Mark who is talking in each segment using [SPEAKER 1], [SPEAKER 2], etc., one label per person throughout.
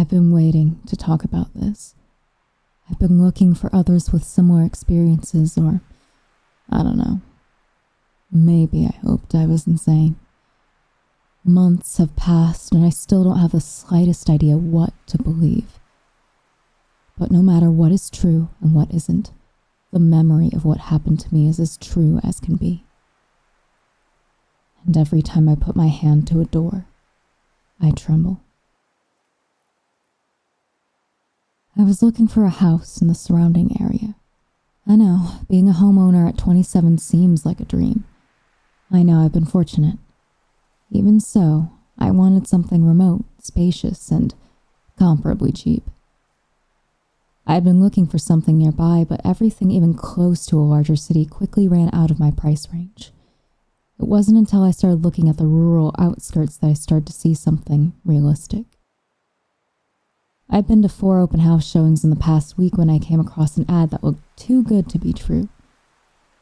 [SPEAKER 1] I've been waiting to talk about this. I've been looking for others with similar experiences, or, I don't know. Maybe I hoped I was insane. Months have passed and I still don't have the slightest idea what to believe. But no matter what is true and what isn't, the memory of what happened to me is as true as can be. And every time I put my hand to a door, I tremble. I was looking for a house in the surrounding area. I know, being a homeowner at 27 seems like a dream. I know I've been fortunate. Even so, I wanted something remote, spacious, and comparably cheap. I had been looking for something nearby, but everything even close to a larger city quickly ran out of my price range. It wasn't until I started looking at the rural outskirts that I started to see something realistic. I'd been to 4 open house showings in the past week when I came across an ad that looked too good to be true.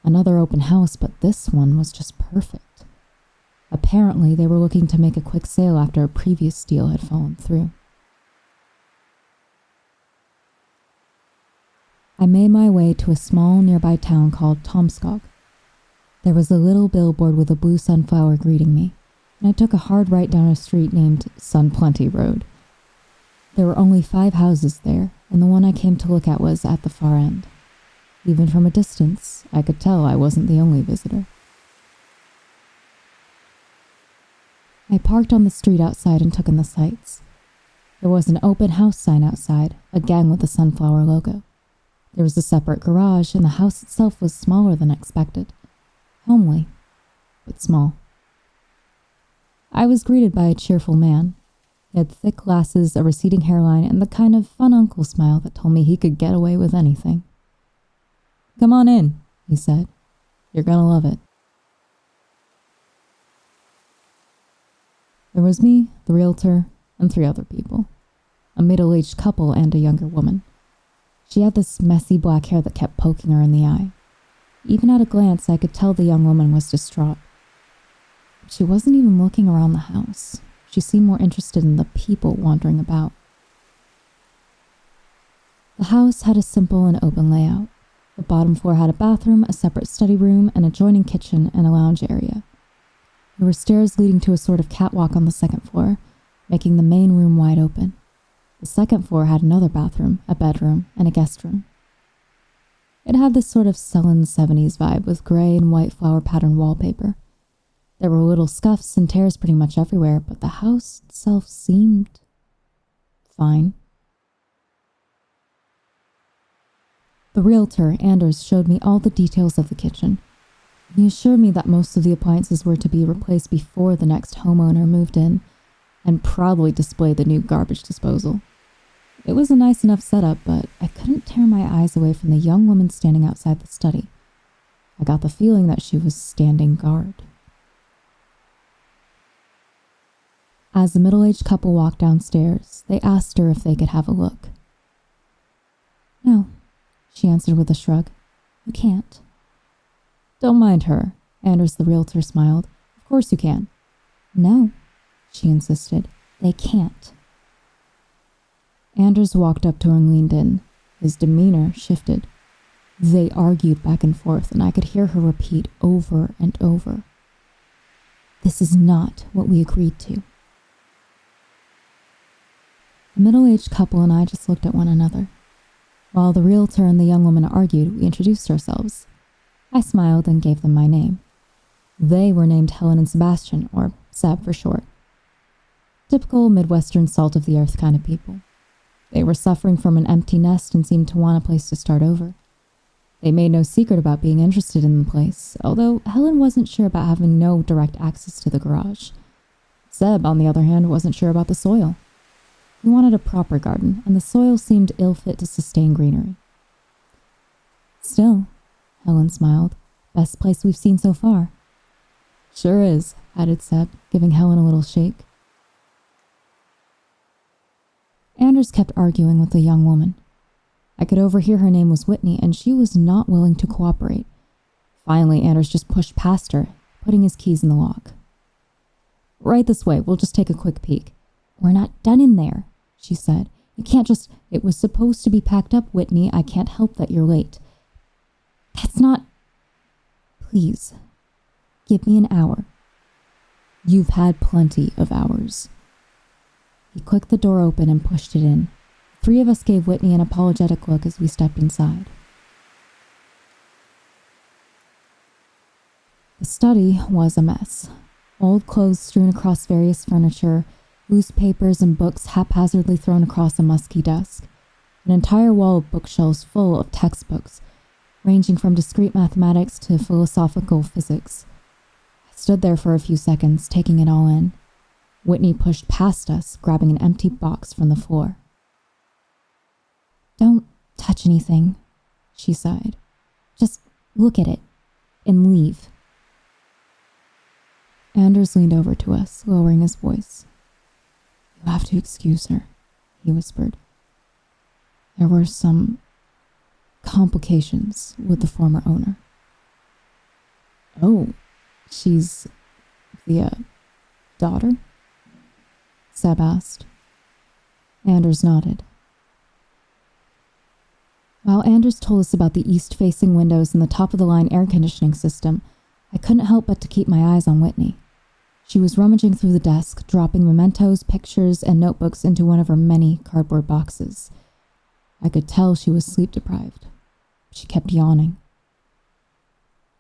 [SPEAKER 1] Another open house, but this one was just perfect. Apparently, they were looking to make a quick sale after a previous deal had fallen through. I made my way to a small nearby town called Tomskog. There was a little billboard with a blue sunflower greeting me, and I took a hard right down a street named Sun Plenty Road. There were only 5 houses there, and the one I came to look at was at the far end. Even from a distance, I could tell I wasn't the only visitor. I parked on the street outside and took in the sights. There was an open house sign outside, again with the sunflower logo. There was a separate garage, and the house itself was smaller than expected. Homely, but small. I was greeted by a cheerful man. He had thick glasses, a receding hairline, and the kind of fun uncle smile that told me he could get away with anything. "Come on in," he said. "You're gonna love it." There was me, the realtor, and 3 other people. A middle-aged couple and a younger woman. She had this messy black hair that kept poking her in the eye. Even at a glance, I could tell the young woman was distraught. She wasn't even looking around the house. She seemed more interested in the people wandering about. The house had a simple and open layout. The bottom floor had a bathroom, a separate study room, an adjoining kitchen, and a lounge area. There were stairs leading to a sort of catwalk on the second floor, making the main room wide open. The second floor had another bathroom, a bedroom, and a guest room. It had this sort of sullen 70s vibe with gray and white flower pattern wallpaper. There were little scuffs and tears pretty much everywhere, but the house itself seemed fine. The realtor, Anders, showed me all the details of the kitchen. He assured me that most of the appliances were to be replaced before the next homeowner moved in, and proudly displayed the new garbage disposal. It was a nice enough setup, but I couldn't tear my eyes away from the young woman standing outside the study. I got the feeling that she was standing guard. As the middle-aged couple walked downstairs, they asked her if they could have a look. "No," she answered with a shrug. "You can't." "Don't mind her," Anders the realtor smiled. "Of course you can." "No," she insisted. "They can't." Anders walked up to her and leaned in. His demeanor shifted. They argued back and forth, and I could hear her repeat over and over, "This is not what we agreed to." The middle-aged couple and I just looked at one another. While the realtor and the young woman argued, we introduced ourselves. I smiled and gave them my name. They were named Helen and Sebastian, or Seb for short. Typical Midwestern salt-of-the-earth kind of people. They were suffering from an empty nest and seemed to want a place to start over. They made no secret about being interested in the place, although Helen wasn't sure about having no direct access to the garage. Seb, on the other hand, wasn't sure about the soil. He wanted a proper garden, and the soil seemed ill-fit to sustain greenery. "Still," Helen smiled, "best place we've seen so far." "Sure is," added Seb, giving Helen a little shake. Anders kept arguing with the young woman. I could overhear her name was Whitney, and she was not willing to cooperate. Finally, Anders just pushed past her, putting his keys in the lock. "Right this way, we'll just take a quick peek." "We're not done in there," she said. You can't just... It was supposed to be packed up, Whitney. I can't help that you're late. That's not... Please, give me an hour. You've had plenty of hours. He clicked the door open and pushed it in. Three of us gave Whitney an apologetic look as we stepped inside. The study was a mess. Old clothes strewn across various furniture, loose papers and books haphazardly thrown across a musky desk, an entire wall of bookshelves full of textbooks, ranging from discrete mathematics to philosophical physics. I stood there for a few seconds, taking it all in. Whitney pushed past us, grabbing an empty box from the floor. Don't touch anything, she sighed. Just look at it and leave. Anders leaned over to us, lowering his voice. You have to excuse her, he whispered. There were some complications with the former owner. Oh, she's the daughter? Seb asked. Anders nodded. While Anders told us about the east-facing windows and the top-of-the-line air conditioning system, I couldn't help but to keep my eyes on Whitney. She was rummaging through the desk, dropping mementos, pictures, and notebooks into one of her many cardboard boxes. I could tell she was sleep-deprived. She kept yawning.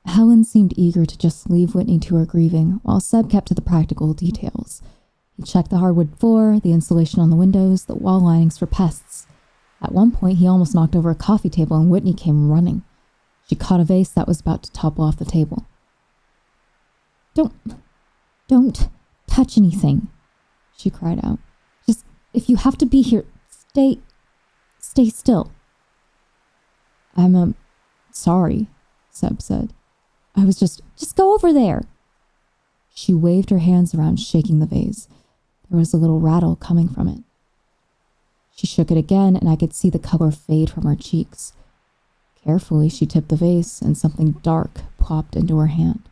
[SPEAKER 1] Helen seemed eager to just leave Whitney to her grieving, while Seb kept to the practical details. He checked the hardwood floor, the insulation on the windows, the wall linings for pests. At one point, he almost knocked over a coffee table and Whitney came running. She caught a vase that was about to topple off the table. Don't touch anything, she cried out. Just, if you have to be here, stay still. I'm sorry, Seb said. I was just go over there. She waved her hands around, shaking the vase. There was a little rattle coming from it. She shook it again, and I could see the color fade from her cheeks. Carefully, she tipped the vase, and something dark plopped into her hand.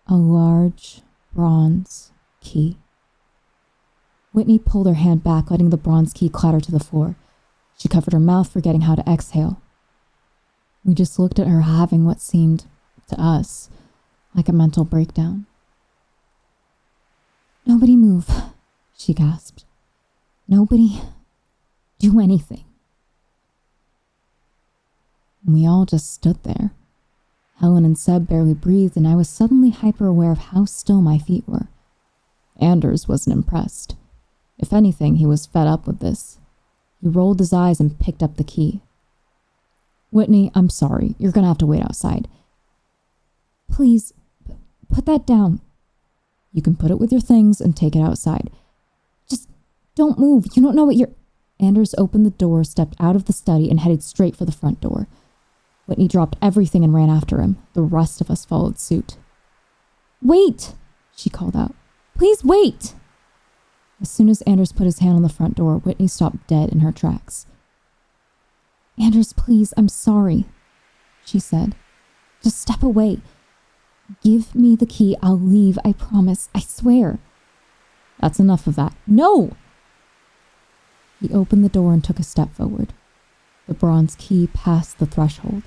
[SPEAKER 1] A large bronze key. Whitney pulled her hand back, letting the bronze key clatter to the floor. She covered her mouth, forgetting how to exhale. We just looked at her, having what seemed, to us, like a mental breakdown. Nobody move, she gasped. Nobody do anything. We all just stood there. Helen and Seb barely breathed, and I was suddenly hyper-aware of how still my feet were. Anders wasn't impressed. If anything, he was fed up with this. He rolled his eyes and picked up the key. Whitney, I'm sorry. You're gonna have to wait outside. Please, put that down. You can put it with your things and take it outside. Just don't move. You don't know what you're... Anders opened the door, stepped out of the study, and headed straight for the front door. Whitney dropped everything and ran after him. The rest of us followed suit. Wait, she called out. Please wait. As soon as Anders put his hand on the front door, Whitney stopped dead in her tracks. Anders, please, I'm sorry, she said. Just step away. Give me the key. I'll leave. I promise. I swear. That's enough of that. No! He opened the door and took a step forward. The bronze key passed the threshold.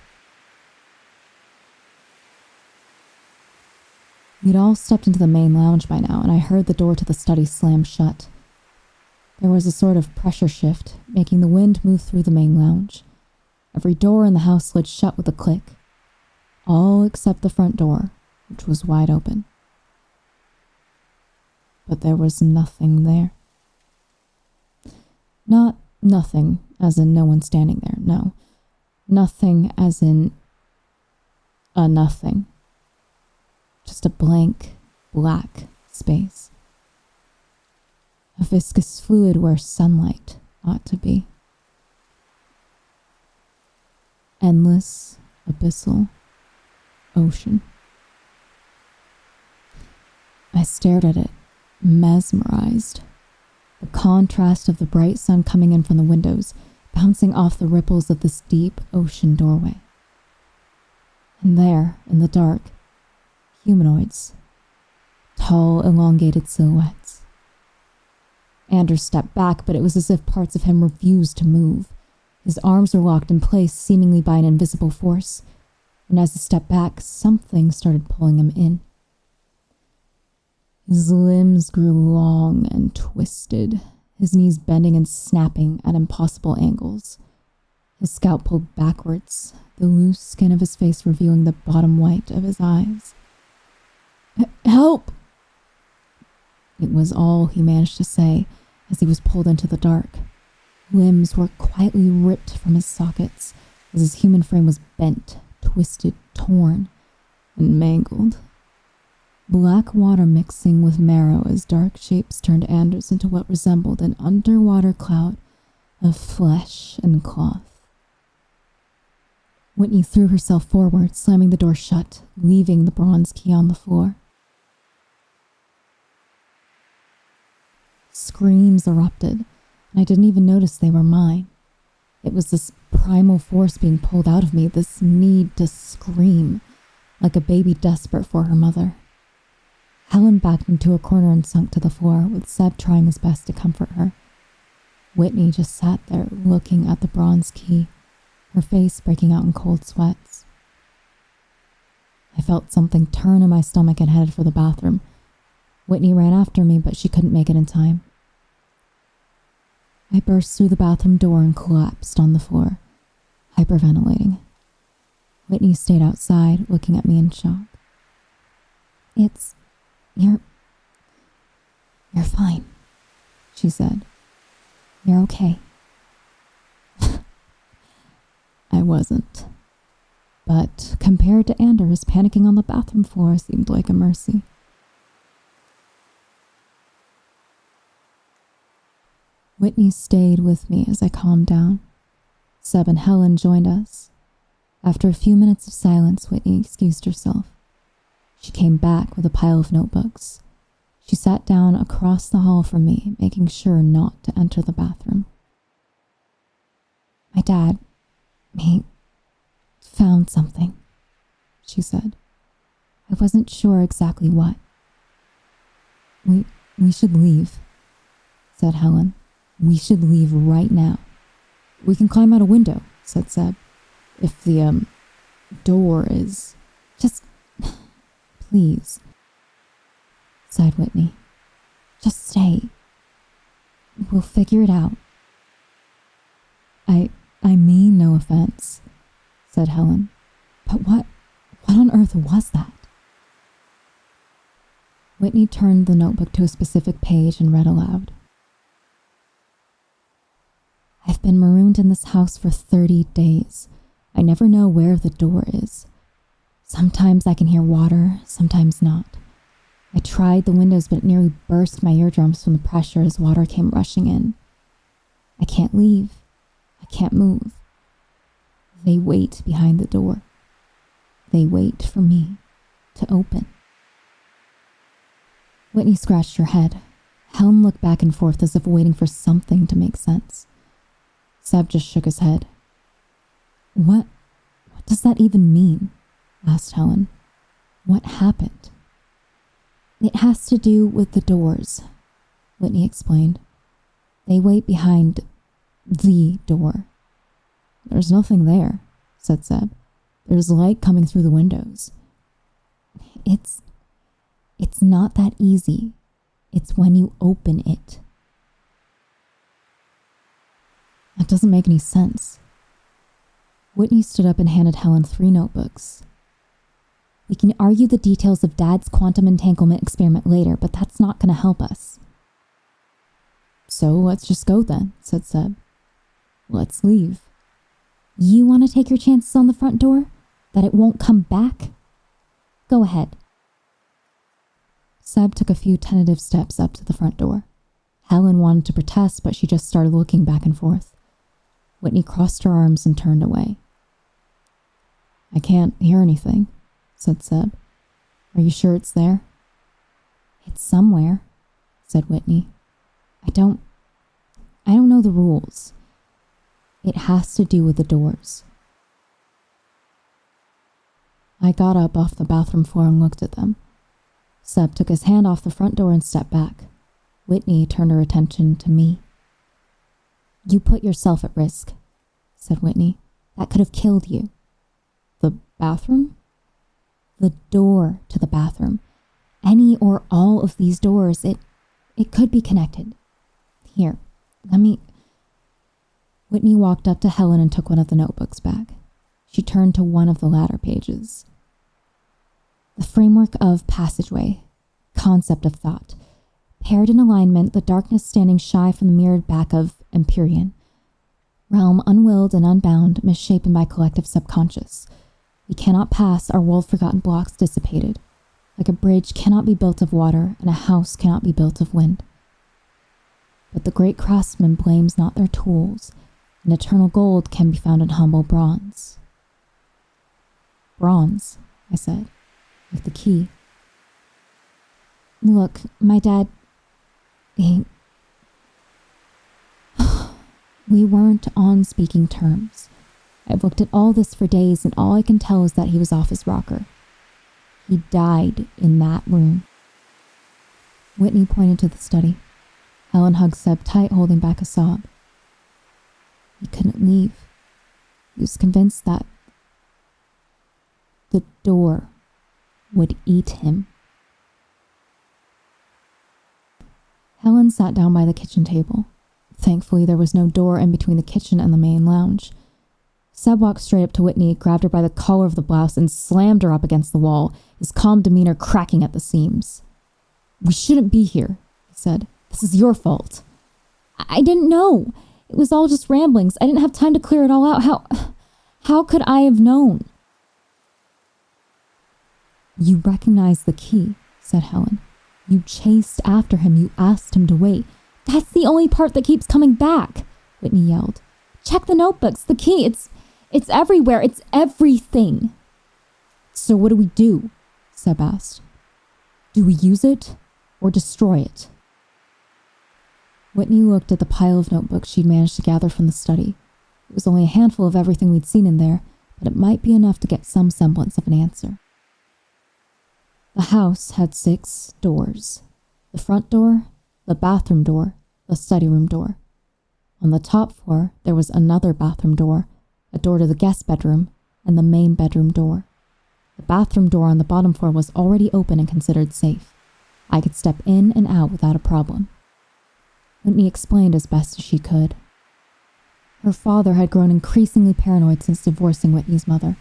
[SPEAKER 1] We'd all stepped into the main lounge by now, and I heard the door to the study slam shut. There was a sort of pressure shift, making the wind move through the main lounge. Every door in the house slid shut with a click. All except the front door, which was wide open. But there was nothing there. Not nothing, as in no one standing there, no. Nothing as in a nothing. Just a blank, black space. A viscous fluid where sunlight ought to be. Endless, abyssal ocean. I stared at it, mesmerized. The contrast of the bright sun coming in from the windows, bouncing off the ripples of this deep ocean doorway. And there, in the dark, humanoids, tall, elongated silhouettes. Anders stepped back, but it was as if parts of him refused to move. His arms were locked in place, seemingly by an invisible force, and as he stepped back, something started pulling him in. His limbs grew long and twisted, his knees bending and snapping at impossible angles. His scalp pulled backwards, the loose skin of his face revealing the bottom white of his eyes. "Help!" It was all he managed to say as he was pulled into the dark. Limbs were quietly ripped from his sockets as his human frame was bent, twisted, torn, and mangled. Black water mixing with marrow as dark shapes turned Anders into what resembled an underwater cloud of flesh and cloth. Whitney threw herself forward, slamming the door shut, leaving the bronze key on the floor. Screams erupted, and I didn't even notice they were mine. It was this primal force being pulled out of me, this need to scream, like a baby desperate for her mother. Helen backed into a corner and sunk to the floor, with Seb trying his best to comfort her. Whitney just sat there, looking at the bronze key, her face breaking out in cold sweats. I felt something turn in my stomach and headed for the bathroom. Whitney ran after me, but she couldn't make it in time. I burst through the bathroom door and collapsed on the floor, hyperventilating. Whitney stayed outside, looking at me in shock. You're fine, she said. You're okay. I wasn't. But compared to Anders, panicking on the bathroom floor seemed like a mercy. Whitney stayed with me as I calmed down. Seb and Helen joined us. After a few minutes of silence, Whitney excused herself. She came back with a pile of notebooks. She sat down across the hall from me, making sure not to enter the bathroom. My dad, he found something, she said. I wasn't sure exactly what. We should leave, said Helen. We should leave right now. We can climb out a window, said Seb. If the, door is... Just... Please, sighed Whitney. Just stay. We'll figure it out. I mean no offense, said Helen. But what on earth was that? Whitney turned the notebook to a specific page and read aloud. I've been marooned in this house for 30 days. I never know where the door is. Sometimes I can hear water, sometimes not. I tried the windows, but it nearly burst my eardrums from the pressure as water came rushing in. I can't leave. I can't move. They wait behind the door. They wait for me to open. Whitney scratched her head. Helen looked back and forth as if waiting for something to make sense. Seb just shook his head. What does that even mean? Asked Helen. What happened? It has to do with the doors, Whitney explained. They wait behind the door. There's nothing there, said Seb. There's light coming through the windows. It's not that easy. It's when you open it. That doesn't make any sense. Whitney stood up and handed Helen 3 notebooks. We can argue the details of Dad's quantum entanglement experiment later, but that's not going to help us. So let's just go then, said Seb. Let's leave. You want to take your chances on the front door? That it won't come back? Go ahead. Seb took a few tentative steps up to the front door. Helen wanted to protest, but she just started looking back and forth. Whitney crossed her arms and turned away. I can't hear anything, said Seb. Are you sure it's there? It's somewhere, said Whitney. I don't know the rules. It has to do with the doors. I got up off the bathroom floor and looked at them. Seb took his hand off the front door and stepped back. Whitney turned her attention to me. You put yourself at risk, said Whitney. That could have killed you. The bathroom? The door to the bathroom. Any or all of these doors, it could be connected. Here, let me... Whitney walked up to Helen and took one of the notebooks back. She turned to one of the latter pages. The framework of passageway, concept of thought, paired in alignment, the darkness standing shy from the mirrored back of Empyrean. Realm unwilled and unbound, misshapen by collective subconscious. We cannot pass, our world-forgotten blocks dissipated. Like a bridge cannot be built of water, and a house cannot be built of wind. But the great craftsman blames not their tools, and eternal gold can be found in humble bronze. Bronze, I said, with the key. Look, my dad... We weren't on speaking terms. I've looked at all this for days, and all I can tell is that he was off his rocker. He died in that room. Whitney pointed to the study. Helen hugged Seb tight, holding back a sob. He couldn't leave. He was convinced that the door would eat him. Helen sat down by the kitchen table. Thankfully, there was no door in between the kitchen and the main lounge. Seb walked straight up to Whitney, grabbed her by the collar of the blouse, and slammed her up against the wall, his calm demeanor cracking at the seams. We shouldn't be here, he said. This is your fault. I didn't know. It was all just ramblings. I didn't have time to clear it all out. How could I have known? You recognized the key, said Helen. You chased after him. You asked him to wait. That's the only part that keeps coming back, Whitney yelled. Check the notebooks, the key. It's everywhere. It's everything. So what do we do? Seb asked. Do we use it or destroy it? Whitney looked at the pile of notebooks she'd managed to gather from the study. It was only a handful of everything we'd seen in there, but it might be enough to get some semblance of an answer. The house had 6 doors. The front door, the bathroom door, the study room door. On the top floor, there was another bathroom door, a door to the guest bedroom, and the main bedroom door. The bathroom door on the bottom floor was already open and considered safe. I could step in and out without a problem. Whitney explained as best as she could. Her father had grown increasingly paranoid since divorcing Whitney's mother.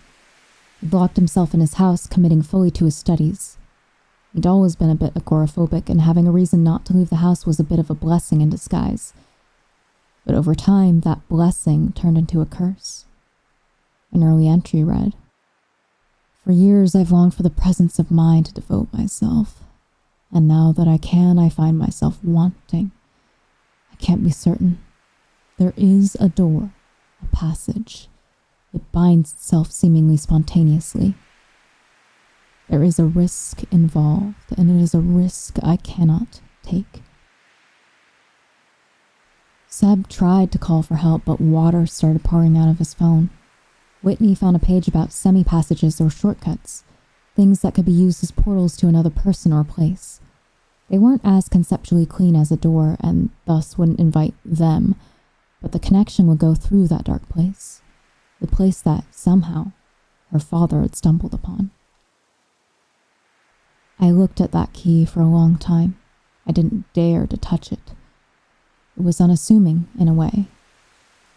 [SPEAKER 1] He'd locked himself in his house, committing fully to his studies. He'd always been a bit agoraphobic, and having a reason not to leave the house was a bit of a blessing in disguise. But over time, that blessing turned into a curse. An early entry read, For years I've longed for the presence of mind to devote myself, and now that I can, I find myself wanting. I can't be certain. There is a door, a passage. It binds itself seemingly spontaneously. There is a risk involved, and it is a risk I cannot take. Seb tried to call for help, but water started pouring out of his phone. Whitney found a page about semi-passages or shortcuts, things that could be used as portals to another person or place. They weren't as conceptually clean as a door, and thus wouldn't invite them, but the connection would go through that dark place, the place that, somehow, her father had stumbled upon. I looked at that key for a long time. I didn't dare to touch it. It was unassuming, in a way.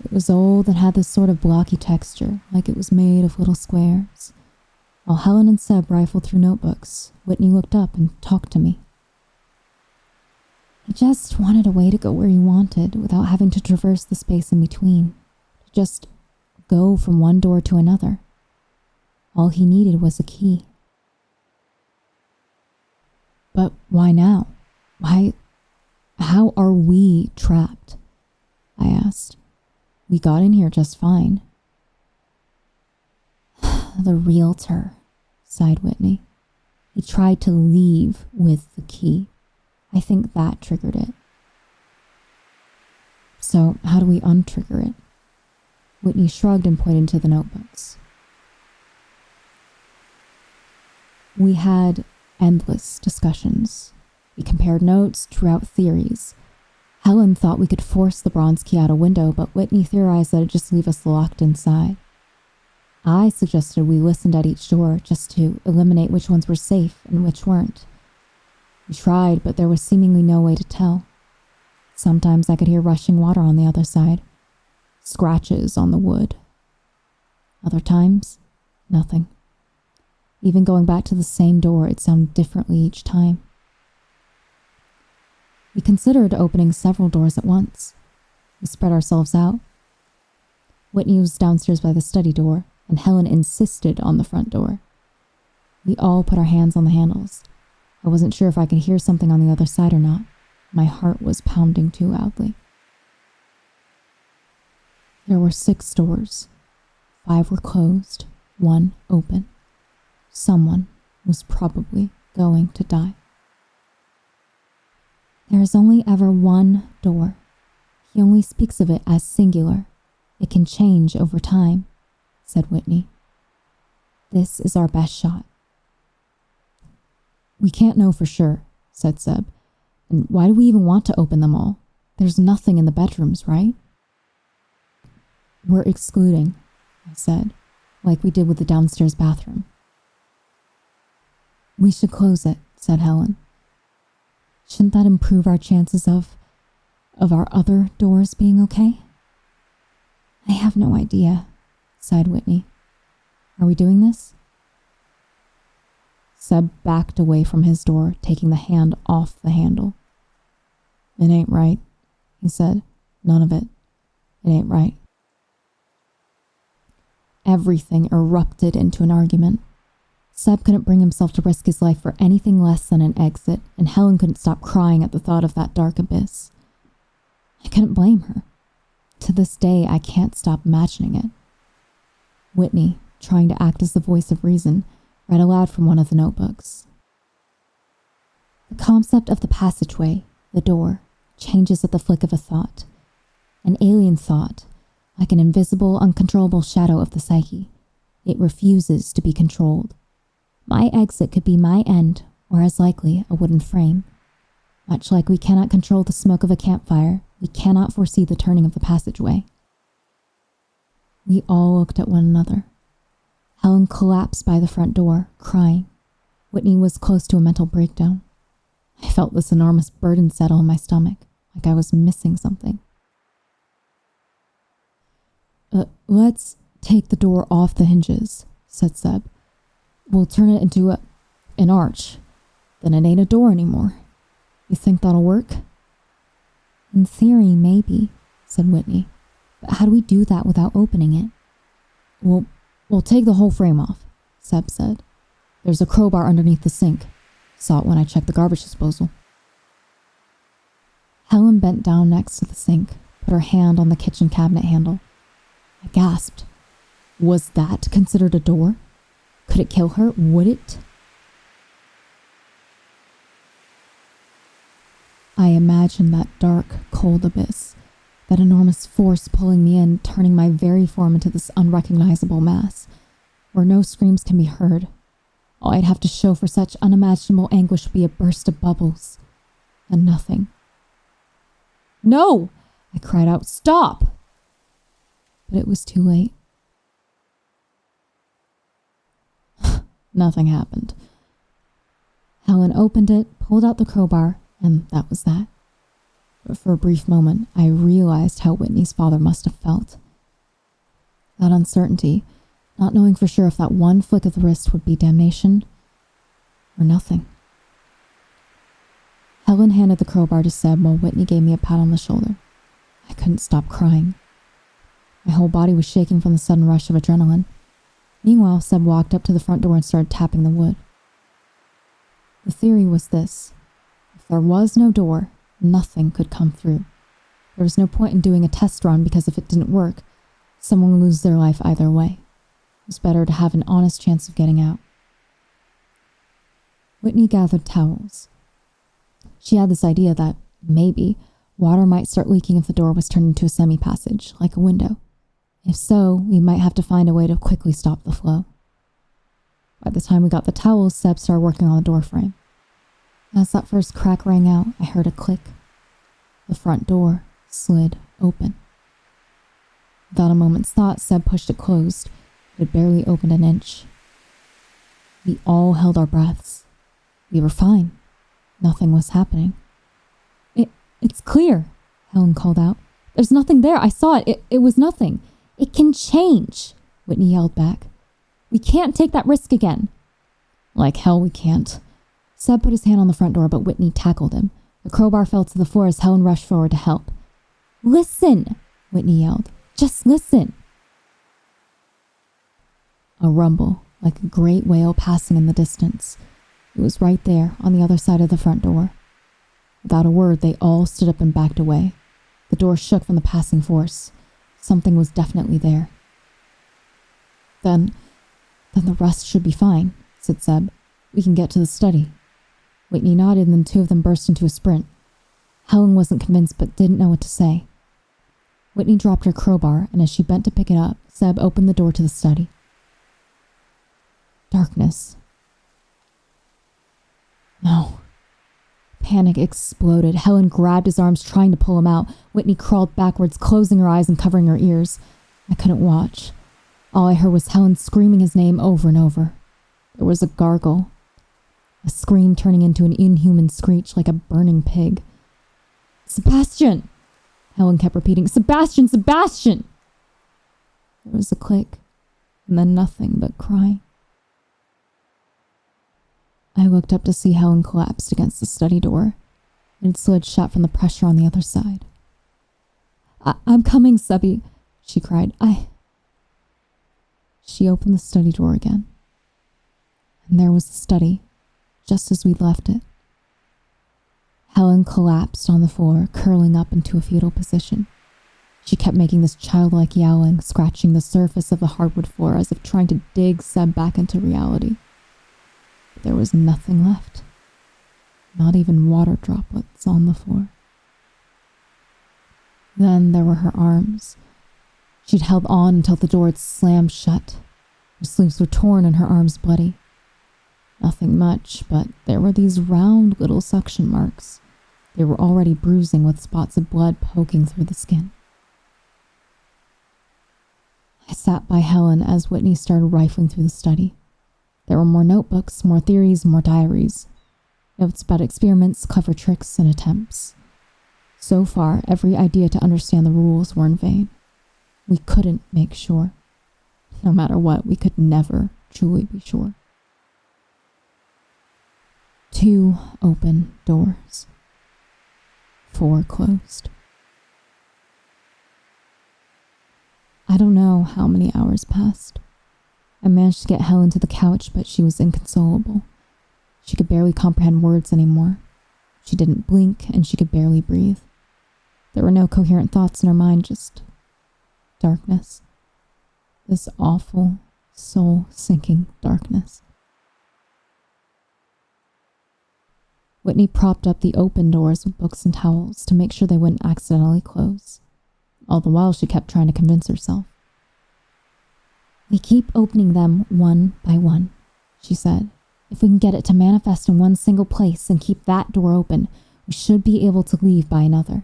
[SPEAKER 1] It was old and had this sort of blocky texture, like it was made of little squares. While Helen and Seb rifled through notebooks, Whitney looked up and talked to me. He just wanted a way to go where he wanted without having to traverse the space in between. To just go from one door to another. All he needed was a key. But why now? How are we trapped? I asked. We got in here just fine. The realtor, sighed Whitney. He tried to leave with the key. I think that triggered it. So how do we untrigger it? Whitney shrugged and pointed to the notebooks. We had endless discussions. We compared notes, drew out theories. Helen thought we could force the bronze key out a window, but Whitney theorized that it'd just leave us locked inside. I suggested we listened at each door just to eliminate which ones were safe and which weren't. We tried, but there was seemingly no way to tell. Sometimes I could hear rushing water on the other side, scratches on the wood. Other times, nothing. Even going back to the same door, it sounded differently each time. We considered opening several doors at once. We spread ourselves out. Whitney was downstairs by the study door, and Helen insisted on the front door. We all put our hands on the handles. I wasn't sure if I could hear something on the other side or not. My heart was pounding too loudly. There were 6 doors. 5 were closed, 1 open. Someone was probably going to die. There is only ever one door. He only speaks of it as singular. It can change over time, said Whitney. This is our best shot. We can't know for sure, said Seb. And why do we even want to open them all? There's nothing in the bedrooms, right? We're excluding, I said, like we did with the downstairs bathroom. We should close it, said Helen. Shouldn't that improve our chances of our other doors being okay? I have no idea, sighed Whitney. Are we doing this? Seb backed away from his door, taking the hand off the handle. It ain't right, he said. None of it. It ain't right. Everything erupted into an argument. Seb couldn't bring himself to risk his life for anything less than an exit, and Helen couldn't stop crying at the thought of that dark abyss. I couldn't blame her. To this day, I can't stop imagining it. Whitney, trying to act as the voice of reason, read aloud from one of the notebooks. The concept of the passageway, the door, changes at the flick of a thought. An alien thought, like an invisible, uncontrollable shadow of the psyche. It refuses to be controlled. My exit could be my end, or as likely, a wooden frame. Much like we cannot control the smoke of a campfire, we cannot foresee the turning of the passageway. We all looked at one another. Helen collapsed by the front door, crying. Whitney was close to a mental breakdown. I felt this enormous burden settle in my stomach, like I was missing something. Let's take the door off the hinges, said Seb. We'll turn it into an arch. Then it ain't a door anymore. You think that'll work? In theory, maybe, said Whitney. But how do we do that without opening it? We'll take the whole frame off, Seb said. There's a crowbar underneath the sink. Saw it when I checked the garbage disposal. Helen bent down next to the sink, put her hand on the kitchen cabinet handle. I gasped. Was that considered a door? Could it kill her? Would it? I imagined that dark, cold abyss, that enormous force pulling me in, turning my very form into this unrecognizable mass, where no screams can be heard. All I'd have to show for such unimaginable anguish would be a burst of bubbles, and nothing. No! I cried out, stop! But it was too late. Nothing happened. Helen opened it, pulled out the crowbar, and that was that. But for a brief moment, I realized how Whitney's father must have felt. That uncertainty, not knowing for sure if that one flick of the wrist would be damnation or nothing. Helen handed the crowbar to Seb while Whitney gave me a pat on the shoulder. I couldn't stop crying. My whole body was shaking from the sudden rush of adrenaline. Meanwhile, Seb walked up to the front door and started tapping the wood. The theory was this. If there was no door, nothing could come through. There was no point in doing a test run because if it didn't work, someone would lose their life either way. It was better to have an honest chance of getting out. Whitney gathered towels. She had this idea that, maybe, water might start leaking if the door was turned into a semi-passage, like a window. If so, we might have to find a way to quickly stop the flow. By the time we got the towels, Seb started working on the door frame. As that first crack rang out, I heard a click. The front door slid open. Without a moment's thought, Seb pushed it closed. It had barely opened an inch. We all held our breaths. We were fine. Nothing was happening. It's clear, Helen called out. There's nothing there. I saw it. It was nothing. It can change, Whitney yelled back. We can't take that risk again. Like hell we can't. Seb put his hand on the front door, but Whitney tackled him. The crowbar fell to the floor as Helen rushed forward to help. Listen, Whitney yelled. Just listen. A rumble, like a great whale passing in the distance. It was right there on the other side of the front door. Without a word, they all stood up and backed away. The door shook from the passing force. Something was definitely there. Then the rest should be fine, said Seb. We can get to the study. Whitney nodded, and then two of them burst into a sprint. Helen wasn't convinced but didn't know what to say. Whitney dropped her crowbar, and as she bent to pick it up, Seb opened the door to the study. Darkness. No. Panic exploded. Helen grabbed his arms, trying to pull him out. Whitney crawled backwards, closing her eyes and covering her ears. I couldn't watch. All I heard was Helen screaming his name over and over. There was a gargle. A scream turning into an inhuman screech like a burning pig. Sebastian! Helen kept repeating, Sebastian! Sebastian! There was a click, and then nothing but crying. I looked up to see Helen collapsed against the study door. It had slid shut from the pressure on the other side. I'm coming, Sebby, she cried. She opened the study door again. And there was the study, just as we'd left it. Helen collapsed on the floor, curling up into a fetal position. She kept making this childlike yowling, scratching the surface of the hardwood floor as if trying to dig Seb back into reality. But there was nothing left. Not even water droplets on the floor. Then there were her arms. She'd held on until the door had slammed shut. Her sleeves were torn and her arms bloody. Nothing much, but there were these round little suction marks. They were already bruising with spots of blood poking through the skin. I sat by Helen as Whitney started rifling through the study. There were more notebooks, more theories, more diaries. Notes about experiments, clever tricks, and attempts. So far, every idea to understand the rules were in vain. We couldn't make sure. No matter what, we could never truly be sure. 2 open doors. 4 closed. I don't know how many hours passed. I managed to get Helen to the couch, but she was inconsolable. She could barely comprehend words anymore. She didn't blink, and she could barely breathe. There were no coherent thoughts in her mind, just darkness. This awful, soul-sinking darkness. Whitney propped up the open doors with books and towels to make sure they wouldn't accidentally close. All the while, she kept trying to convince herself. We keep opening them one by one, she said. If we can get it to manifest in one single place and keep that door open, we should be able to leave by another.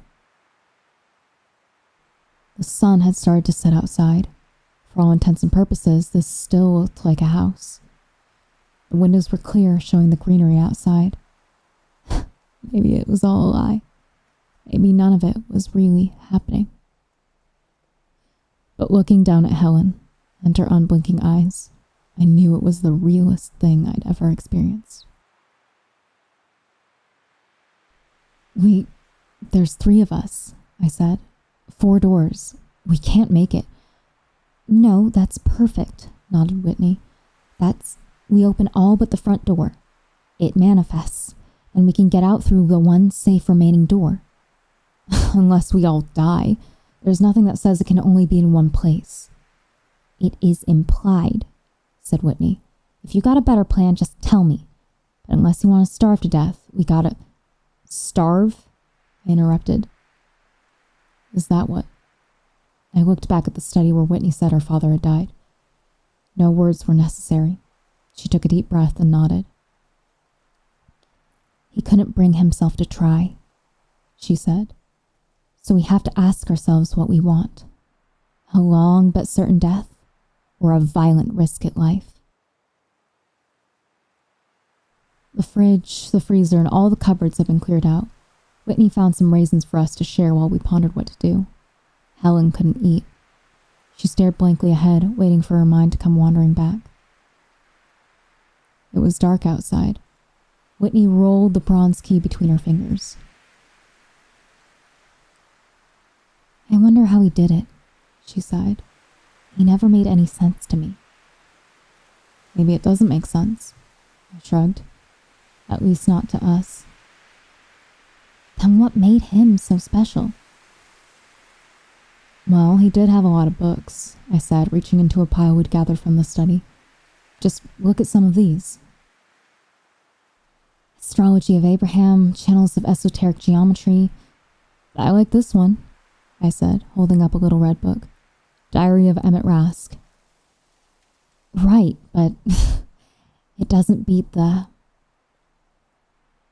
[SPEAKER 1] The sun had started to set outside. For all intents and purposes, this still looked like a house. The windows were clear, showing the greenery outside. Maybe it was all a lie. Maybe none of it was really happening. But looking down at Helen and her unblinking eyes, I knew it was the realest thing I'd ever experienced. There's 3 of us, I said. 4 doors. We can't make it. No, that's perfect, nodded Whitney. We open all but the front door. It manifests, and we can get out through the one safe remaining door. Unless we all die. There's nothing that says it can only be in one place. It is implied, said Whitney. If you got a better plan, just tell me. But unless you want to starve to death, we gotta... Starve? I interrupted. Is that what? I looked back at the study where Whitney said her father had died. No words were necessary. She took a deep breath and nodded. He couldn't bring himself to try, she said. So we have to ask ourselves what we want. A long but certain death, or a violent risk at life. The fridge, the freezer, and all the cupboards had been cleared out. Whitney found some raisins for us to share while we pondered what to do. Helen couldn't eat. She stared blankly ahead, waiting for her mind to come wandering back. It was dark outside. Whitney rolled the bronze key between her fingers. I wonder how he did it, she sighed. He never made any sense to me. Maybe it doesn't make sense, I shrugged. At least not to us. Then what made him so special? Well, he did have a lot of books, I said, reaching into a pile we'd gathered from the study. Just look at some of these. Astrology of Abraham, Channels of Esoteric Geometry. I like this one, I said, holding up a little red book. Diary of Emmett Rask. Right, but it doesn't beat the...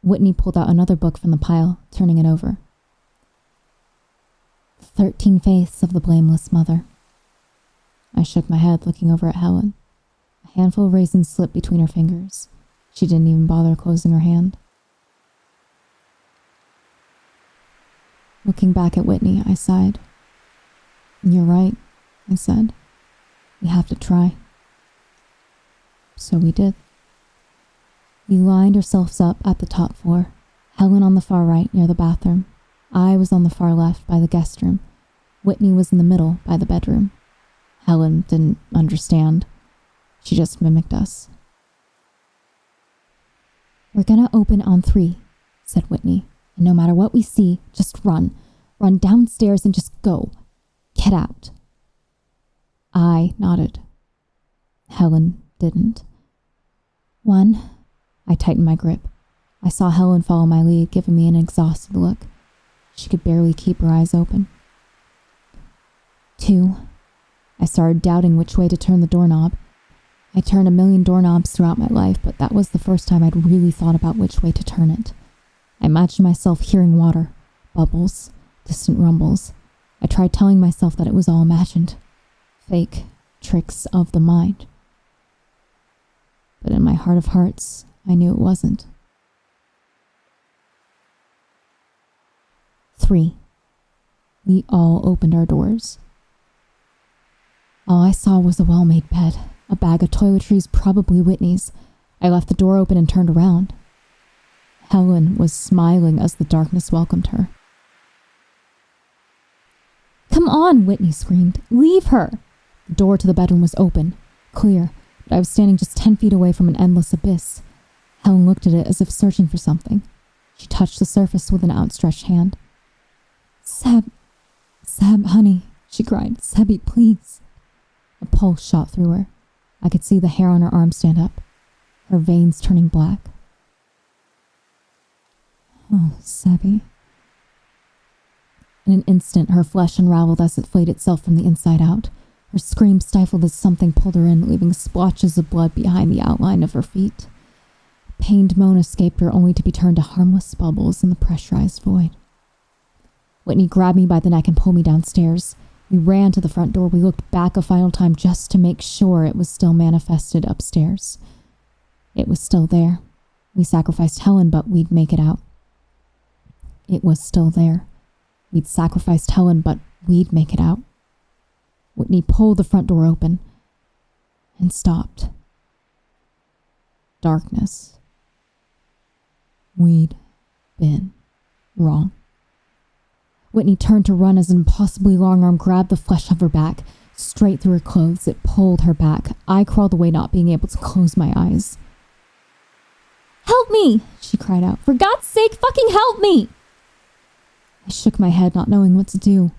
[SPEAKER 1] Whitney pulled out another book from the pile, turning it over. 13 Faiths of the Blameless Mother. I shook my head, looking over at Helen. A handful of raisins slipped between her fingers. She didn't even bother closing her hand. Looking back at Whitney, I sighed. You're right, I said. We have to try. So we did. We lined ourselves up at the top floor, Helen on the far right near the bathroom. I was on the far left by the guest room. Whitney was in the middle by the bedroom. Helen didn't understand. She just mimicked us. We're gonna open on 3, said Whitney. And no matter what we see, just run. Run downstairs and just go. Get out. I nodded. Helen didn't. 1. I tightened my grip. I saw Helen follow my lead, giving me an exhausted look. She could barely keep her eyes open. 2. I started doubting which way to turn the doorknob. I turned a million doorknobs throughout my life, but that was the first time I'd really thought about which way to turn it. I imagined myself hearing water, bubbles, distant rumbles. I tried telling myself that it was all imagined. Fake tricks of the mind. But in my heart of hearts, I knew it wasn't. 3. We all opened our doors. All I saw was a well-made bed, a bag of toiletries, probably Whitney's. I left the door open and turned around. Helen was smiling as the darkness welcomed her. Come on, Whitney screamed. Leave her! The door to the bedroom was open, clear, but I was standing just 10 feet away from an endless abyss. Helen looked at it as if searching for something. She touched the surface with an outstretched hand. Seb, honey, she cried. Sebby, please. A pulse shot through her. I could see the hair on her arm stand up, her veins turning black. Oh, Sebby. In an instant, her flesh unraveled as it flayed itself from the inside out. Her scream stifled as something pulled her in, leaving splotches of blood behind the outline of her feet. A pained moan escaped her, only to be turned to harmless bubbles in the pressurized void. Whitney grabbed me by the neck and pulled me downstairs. We ran to the front door. We looked back a final time just to make sure it was still manifested upstairs. It was still there. We sacrificed Helen, but we'd make it out. It was still there. We'd sacrificed Helen, but we'd make it out. Whitney pulled the front door open and stopped. Darkness. We'd been wrong. Whitney turned to run as an impossibly long arm grabbed the flesh of her back, straight through her clothes. It pulled her back. I crawled away, not being able to close my eyes. Help me! She cried out. For God's sake, fucking help me! I shook my head, not knowing what to do.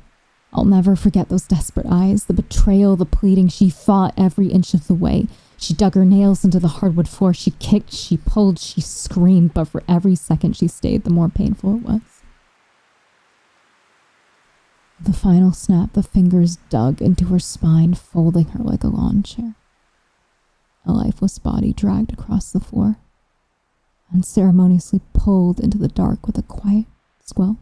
[SPEAKER 1] I'll never forget those desperate eyes, the betrayal, the pleading. She fought every inch of the way. She dug her nails into the hardwood floor. She kicked, she pulled, she screamed, but for every second she stayed, the more painful it was. The final snap, the fingers dug into her spine, folding her like a lawn chair. A lifeless body dragged across the floor. unceremoniously pulled into the dark with a quiet squelch.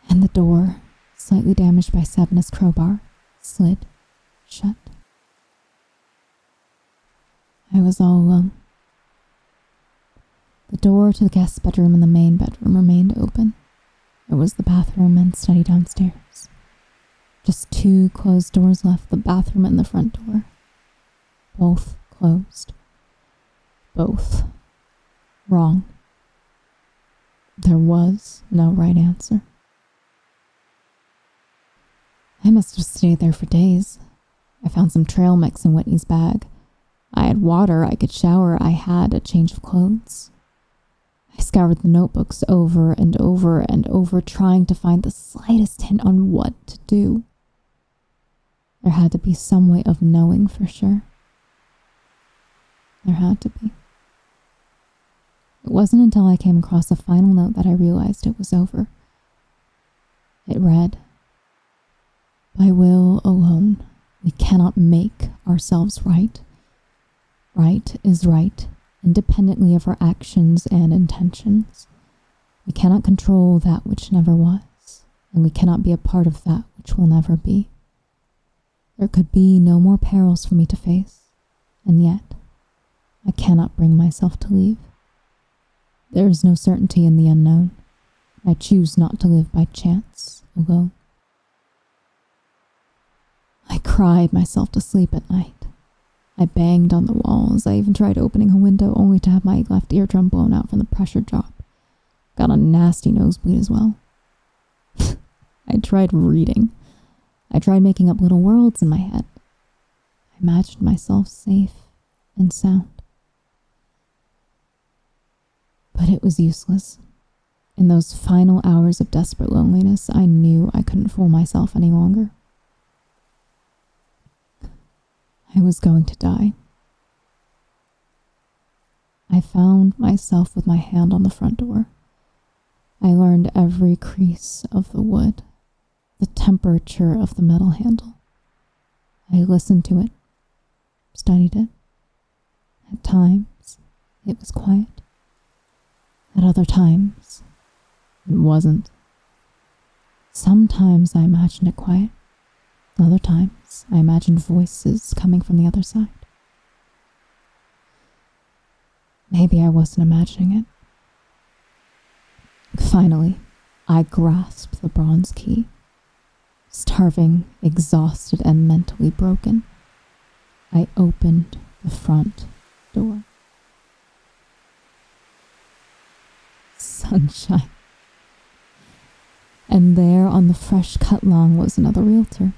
[SPEAKER 1] And the door, slightly damaged by Sabina's crowbar, slid shut. I was all alone. The door to the guest bedroom and the main bedroom remained open. It was the bathroom and study downstairs. Just 2 closed doors left, the bathroom and the front door. Both closed. Both wrong. There was no right answer. I must have stayed there for days. I found some trail mix in Whitney's bag. I had water, I could shower, I had a change of clothes. I scoured the notebooks over and over and over, trying to find the slightest hint on what to do. There had to be some way of knowing for sure. There had to be. It wasn't until I came across a final note that I realized it was over. It read, "By will alone, we cannot make ourselves right. Right is right, independently of our actions and intentions. We cannot control that which never was, and we cannot be a part of that which will never be. There could be no more perils for me to face, and yet I cannot bring myself to leave. There is no certainty in the unknown. I choose not to live by chance alone." I cried myself to sleep at night. I banged on the walls. I even tried opening a window only to have my left eardrum blown out from the pressure drop. Got a nasty nosebleed as well. I tried reading. I tried making up little worlds in my head. I imagined myself safe and sound. But it was useless. In those final hours of desperate loneliness, I knew I couldn't fool myself any longer. I was going to die. I found myself with my hand on the front door. I learned every crease of the wood, the temperature of the metal handle. I listened to it, studied it. At times, it was quiet. At other times, it wasn't. Sometimes I imagined it quiet. Other times, I imagined voices coming from the other side. Maybe I wasn't imagining it. Finally, I grasped the bronze key. Starving, exhausted, and mentally broken, I opened the front door. Sunshine. And there on the fresh cut lawn was another realtor,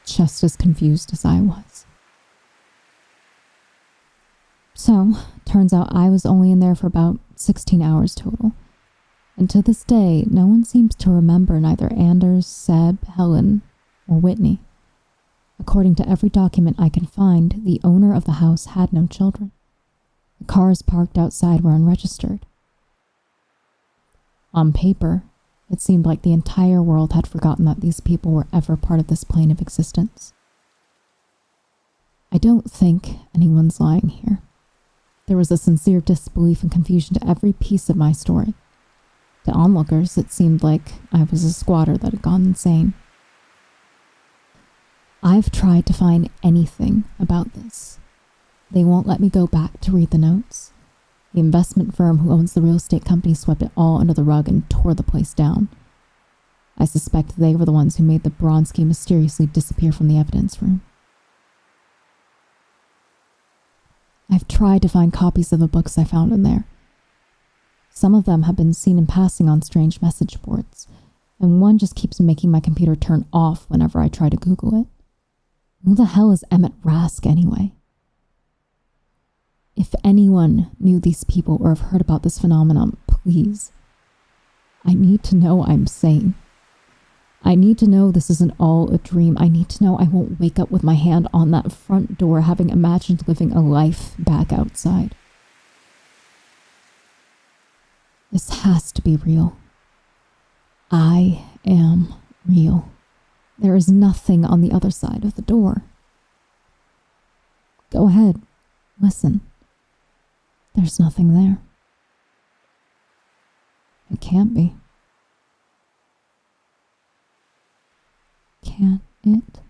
[SPEAKER 1] just as confused as I was. So, turns out I was only in there for about 16 hours total. And to this day, no one seems to remember neither Anders, Seb, Helen, or Whitney. According to every document I can find, the owner of the house had no children. The cars parked outside were unregistered. On paper, it seemed like the entire world had forgotten that these people were ever part of this plane of existence. I don't think anyone's lying here. There was a sincere disbelief and confusion to every piece of my story. To onlookers, it seemed like I was a squatter that had gone insane. I've tried to find anything about this. They won't let me go back to read the notes. The investment firm who owns the real estate company swept it all under the rug and tore the place down. I suspect they were the ones who made the Bronski mysteriously disappear from the evidence room. I've tried to find copies of the books I found in there. Some of them have been seen in passing on strange message boards, and one just keeps making my computer turn off whenever I try to Google it. Who the hell is Emmett Rask anyway? If anyone knew these people or have heard about this phenomenon, please. I need to know I'm sane. I need to know this isn't all a dream. I need to know I won't wake up with my hand on that front door having imagined living a life back outside. This has to be real. I am real. There is nothing on the other side of the door. Go ahead, listen. There's nothing there. It can't be. Can it